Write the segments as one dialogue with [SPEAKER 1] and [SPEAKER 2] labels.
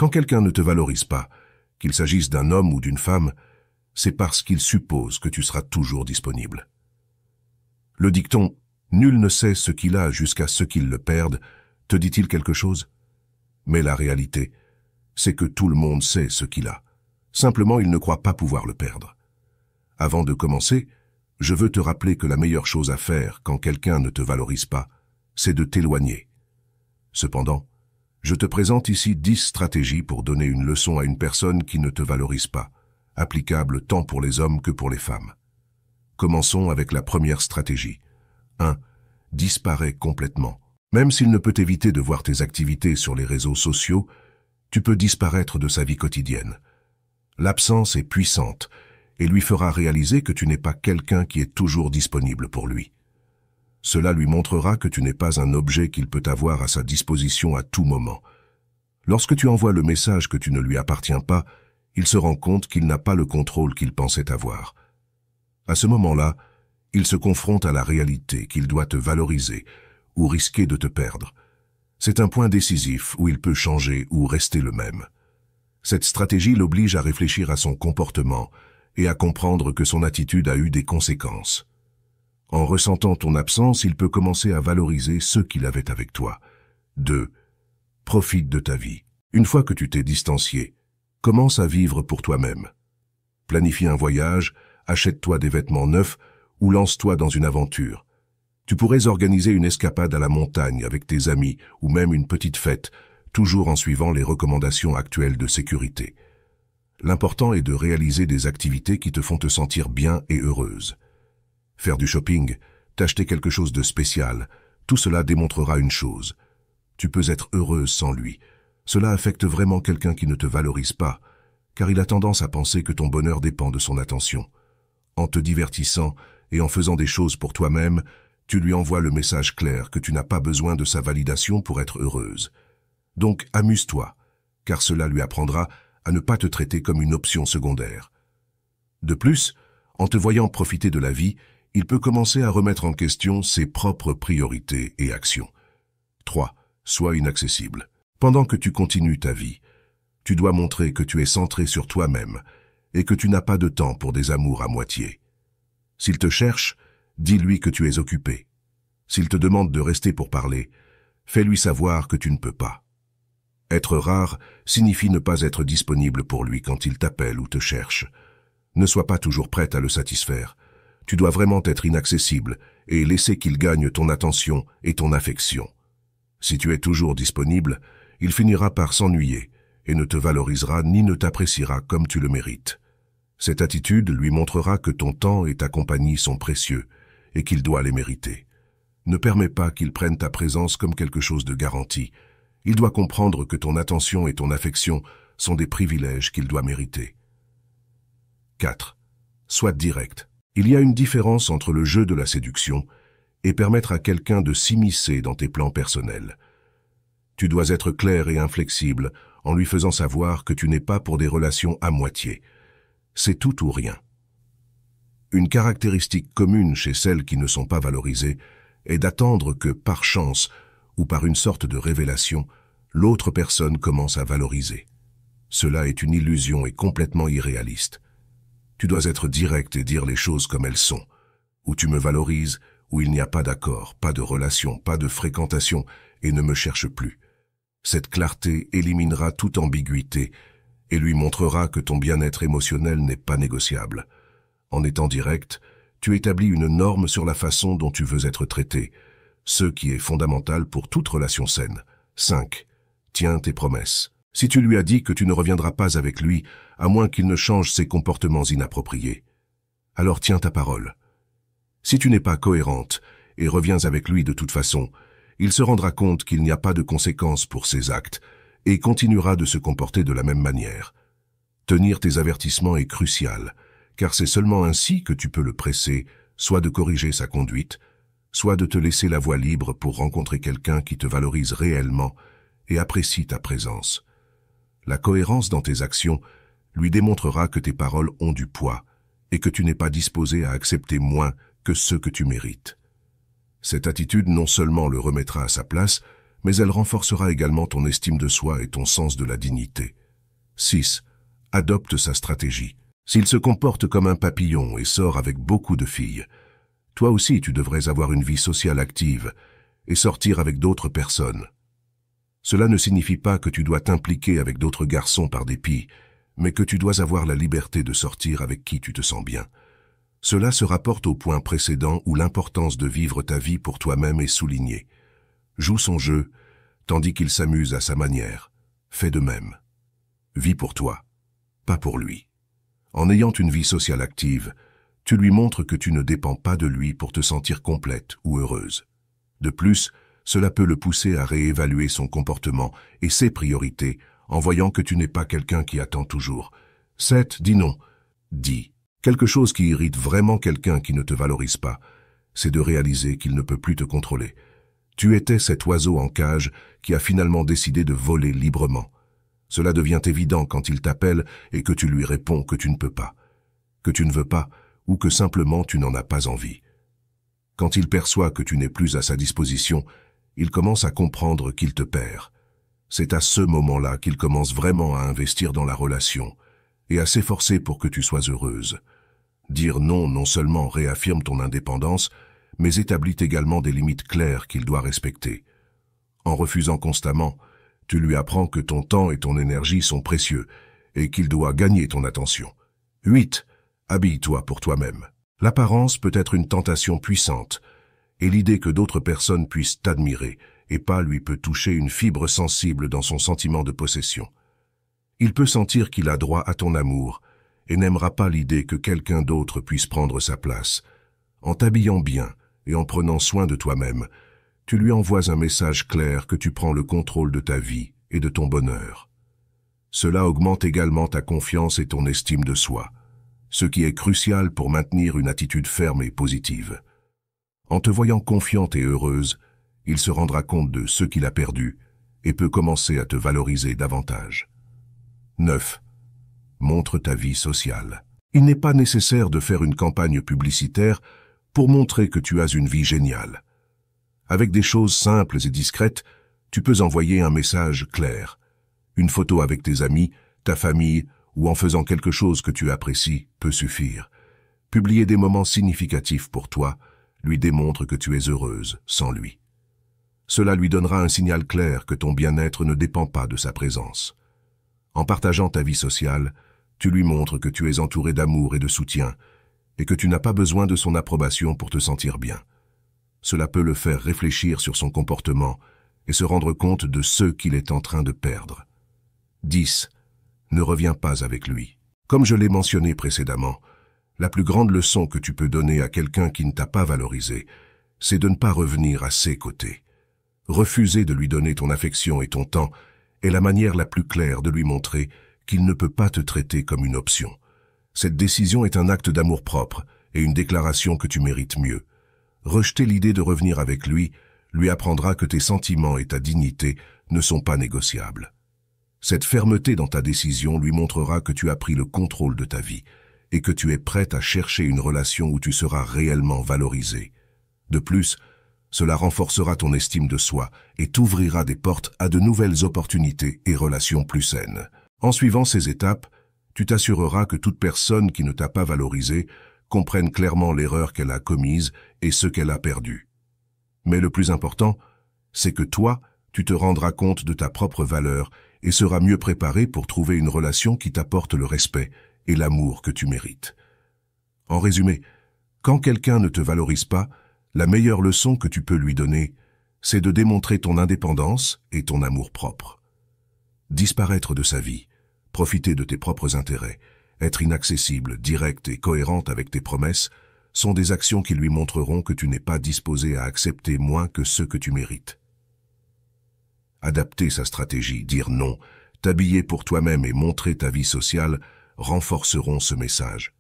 [SPEAKER 1] Quand quelqu'un ne te valorise pas, qu'il s'agisse d'un homme ou d'une femme, c'est parce qu'il suppose que tu seras toujours disponible. Le dicton « Nul ne sait ce qu'il a jusqu'à ce qu'il le perde » te dit-il quelque chose? Mais la réalité, c'est que tout le monde sait ce qu'il a. Simplement, il ne croit pas pouvoir le perdre. Avant de commencer, je veux te rappeler que la meilleure chose à faire quand quelqu'un ne te valorise pas, c'est de t'éloigner. Cependant, je te présente ici 10 stratégies pour donner une leçon à une personne qui ne te valorise pas, applicable tant pour les hommes que pour les femmes. Commençons avec la première stratégie. 1. Disparais complètement. Même s'il ne peut éviter de voir tes activités sur les réseaux sociaux, tu peux disparaître de sa vie quotidienne. L'absence est puissante et lui fera réaliser que tu n'es pas quelqu'un qui est toujours disponible pour lui. Cela lui montrera que tu n'es pas un objet qu'il peut avoir à sa disposition à tout moment. Lorsque tu envoies le message que tu ne lui appartiens pas, il se rend compte qu'il n'a pas le contrôle qu'il pensait avoir. À ce moment-là, il se confronte à la réalité qu'il doit te valoriser ou risquer de te perdre. C'est un point décisif où il peut changer ou rester le même. Cette stratégie l'oblige à réfléchir à son comportement et à comprendre que son attitude a eu des conséquences. En ressentant ton absence, il peut commencer à valoriser ce qu'il avait avec toi. 2. Profite de ta vie. Une fois que tu t'es distancié, commence à vivre pour toi-même. Planifie un voyage, achète-toi des vêtements neufs ou lance-toi dans une aventure. Tu pourrais organiser une escapade à la montagne avec tes amis ou même une petite fête, toujours en suivant les recommandations actuelles de sécurité. L'important est de réaliser des activités qui te font te sentir bien et heureuse. Faire du shopping, t'acheter quelque chose de spécial, tout cela démontrera une chose. Tu peux être heureuse sans lui. Cela affecte vraiment quelqu'un qui ne te valorise pas, car il a tendance à penser que ton bonheur dépend de son attention. En te divertissant et en faisant des choses pour toi-même, tu lui envoies le message clair que tu n'as pas besoin de sa validation pour être heureuse. Donc amuse-toi, car cela lui apprendra à ne pas te traiter comme une option secondaire. De plus, en te voyant profiter de la vie, il peut commencer à remettre en question ses propres priorités et actions. 3. Sois inaccessible. Pendant que tu continues ta vie, tu dois montrer que tu es centré sur toi-même et que tu n'as pas de temps pour des amours à moitié. S'il te cherche, dis-lui que tu es occupé. S'il te demande de rester pour parler, fais-lui savoir que tu ne peux pas. Être rare signifie ne pas être disponible pour lui quand il t'appelle ou te cherche. Ne sois pas toujours prête à le satisfaire. Tu dois vraiment être inaccessible et laisser qu'il gagne ton attention et ton affection. Si tu es toujours disponible, il finira par s'ennuyer et ne te valorisera ni ne t'appréciera comme tu le mérites. Cette attitude lui montrera que ton temps et ta compagnie sont précieux et qu'il doit les mériter. Ne permets pas qu'il prenne ta présence comme quelque chose de garanti. Il doit comprendre que ton attention et ton affection sont des privilèges qu'il doit mériter. 4. Sois direct. Il y a une différence entre le jeu de la séduction et permettre à quelqu'un de s'immiscer dans tes plans personnels. Tu dois être clair et inflexible en lui faisant savoir que tu n'es pas pour des relations à moitié. C'est tout ou rien. Une caractéristique commune chez celles qui ne sont pas valorisées est d'attendre que, par chance ou par une sorte de révélation, l'autre personne commence à valoriser. Cela est une illusion et complètement irréaliste. Tu dois être direct et dire les choses comme elles sont. Où tu me valorises, où il n'y a pas d'accord, pas de relation, pas de fréquentation, et ne me cherche plus. Cette clarté éliminera toute ambiguïté et lui montrera que ton bien-être émotionnel n'est pas négociable. En étant direct, tu établis une norme sur la façon dont tu veux être traité, ce qui est fondamental pour toute relation saine. 5. Tiens tes promesses. Si tu lui as dit que tu ne reviendras pas avec lui, à moins qu'il ne change ses comportements inappropriés, alors tiens ta parole. Si tu n'es pas cohérente et reviens avec lui de toute façon, il se rendra compte qu'il n'y a pas de conséquences pour ses actes et continuera de se comporter de la même manière. Tenir tes avertissements est crucial, car c'est seulement ainsi que tu peux le presser, soit de corriger sa conduite, soit de te laisser la voie libre pour rencontrer quelqu'un qui te valorise réellement et apprécie ta présence. La cohérence dans tes actions lui démontrera que tes paroles ont du poids et que tu n'es pas disposé à accepter moins que ce que tu mérites. Cette attitude non seulement le remettra à sa place, mais elle renforcera également ton estime de soi et ton sens de la dignité. 6. Adopte sa stratégie. S'il se comporte comme un papillon et sort avec beaucoup de filles, toi aussi tu devrais avoir une vie sociale active et sortir avec d'autres personnes. Cela ne signifie pas que tu dois t'impliquer avec d'autres garçons par dépit, mais que tu dois avoir la liberté de sortir avec qui tu te sens bien. Cela se rapporte au point précédent où l'importance de vivre ta vie pour toi-même est soulignée. Joue son jeu, tandis qu'il s'amuse à sa manière. Fais de même. Vis pour toi, pas pour lui. En ayant une vie sociale active, tu lui montres que tu ne dépends pas de lui pour te sentir complète ou heureuse. De plus, cela peut le pousser à réévaluer son comportement et ses priorités en voyant que tu n'es pas quelqu'un qui attend toujours. 7. Dis non. Dis. Quelque chose qui irrite vraiment quelqu'un qui ne te valorise pas, c'est de réaliser qu'il ne peut plus te contrôler. Tu étais cet oiseau en cage qui a finalement décidé de voler librement. Cela devient évident quand il t'appelle et que tu lui réponds que tu ne peux pas, que tu ne veux pas ou que simplement tu n'en as pas envie. Quand il perçoit que tu n'es plus à sa disposition, il commence à comprendre qu'il te perd. C'est à ce moment-là qu'il commence vraiment à investir dans la relation et à s'efforcer pour que tu sois heureuse. Dire non non seulement réaffirme ton indépendance, mais établit également des limites claires qu'il doit respecter. En refusant constamment, tu lui apprends que ton temps et ton énergie sont précieux et qu'il doit gagner ton attention. 8. Habille-toi pour toi-même. L'apparence peut être une tentation puissante, et l'idée que d'autres personnes puissent t'admirer et pas lui peut toucher une fibre sensible dans son sentiment de possession. Il peut sentir qu'il a droit à ton amour et n'aimera pas l'idée que quelqu'un d'autre puisse prendre sa place. En t'habillant bien et en prenant soin de toi-même, tu lui envoies un message clair que tu prends le contrôle de ta vie et de ton bonheur. Cela augmente également ta confiance et ton estime de soi, ce qui est crucial pour maintenir une attitude ferme et positive. En te voyant confiante et heureuse, il se rendra compte de ce qu'il a perdu et peut commencer à te valoriser davantage. 9. Montre ta vie sociale. Il n'est pas nécessaire de faire une campagne publicitaire pour montrer que tu as une vie géniale. Avec des choses simples et discrètes, tu peux envoyer un message clair. Une photo avec tes amis, ta famille ou en faisant quelque chose que tu apprécies peut suffire. Publier des moments significatifs pour toi lui démontre que tu es heureuse sans lui. Cela lui donnera un signal clair que ton bien-être ne dépend pas de sa présence. En partageant ta vie sociale, tu lui montres que tu es entouré d'amour et de soutien, et que tu n'as pas besoin de son approbation pour te sentir bien. Cela peut le faire réfléchir sur son comportement et se rendre compte de ce qu'il est en train de perdre. 10. Ne reviens pas avec lui. Comme je l'ai mentionné précédemment, la plus grande leçon que tu peux donner à quelqu'un qui ne t'a pas valorisé, c'est de ne pas revenir à ses côtés. Refuser de lui donner ton affection et ton temps est la manière la plus claire de lui montrer qu'il ne peut pas te traiter comme une option. Cette décision est un acte d'amour-propre et une déclaration que tu mérites mieux. Rejeter l'idée de revenir avec lui apprendra que tes sentiments et ta dignité ne sont pas négociables. Cette fermeté dans ta décision lui montrera que tu as pris le contrôle de ta vie et que tu es prête à chercher une relation où tu seras réellement valorisé. De plus, cela renforcera ton estime de soi et t'ouvrira des portes à de nouvelles opportunités et relations plus saines. En suivant ces étapes, tu t'assureras que toute personne qui ne t'a pas valorisé comprenne clairement l'erreur qu'elle a commise et ce qu'elle a perdu. Mais le plus important, c'est que toi, tu te rendras compte de ta propre valeur et seras mieux préparé pour trouver une relation qui t'apporte le respect et l'amour que tu mérites. En résumé, quand quelqu'un ne te valorise pas, la meilleure leçon que tu peux lui donner, c'est de démontrer ton indépendance et ton amour-propre. Disparaître de sa vie, profiter de tes propres intérêts, être inaccessible, direct et cohérente avec tes promesses, sont des actions qui lui montreront que tu n'es pas disposé à accepter moins que ce que tu mérites. Adapter sa stratégie, dire non, t'habiller pour toi-même et montrer ta vie sociale renforceront ce message.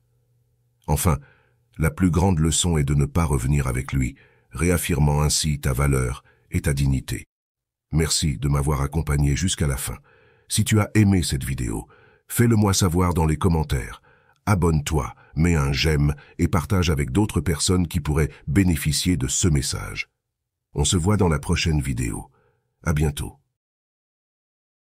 [SPEAKER 1] Enfin, la plus grande leçon est de ne pas revenir avec lui, réaffirmant ainsi ta valeur et ta dignité. Merci de m'avoir accompagné jusqu'à la fin. Si tu as aimé cette vidéo, fais-le moi savoir dans les commentaires. Abonne-toi, mets un j'aime et partage avec d'autres personnes qui pourraient bénéficier de ce message. On se voit dans la prochaine vidéo. À bientôt.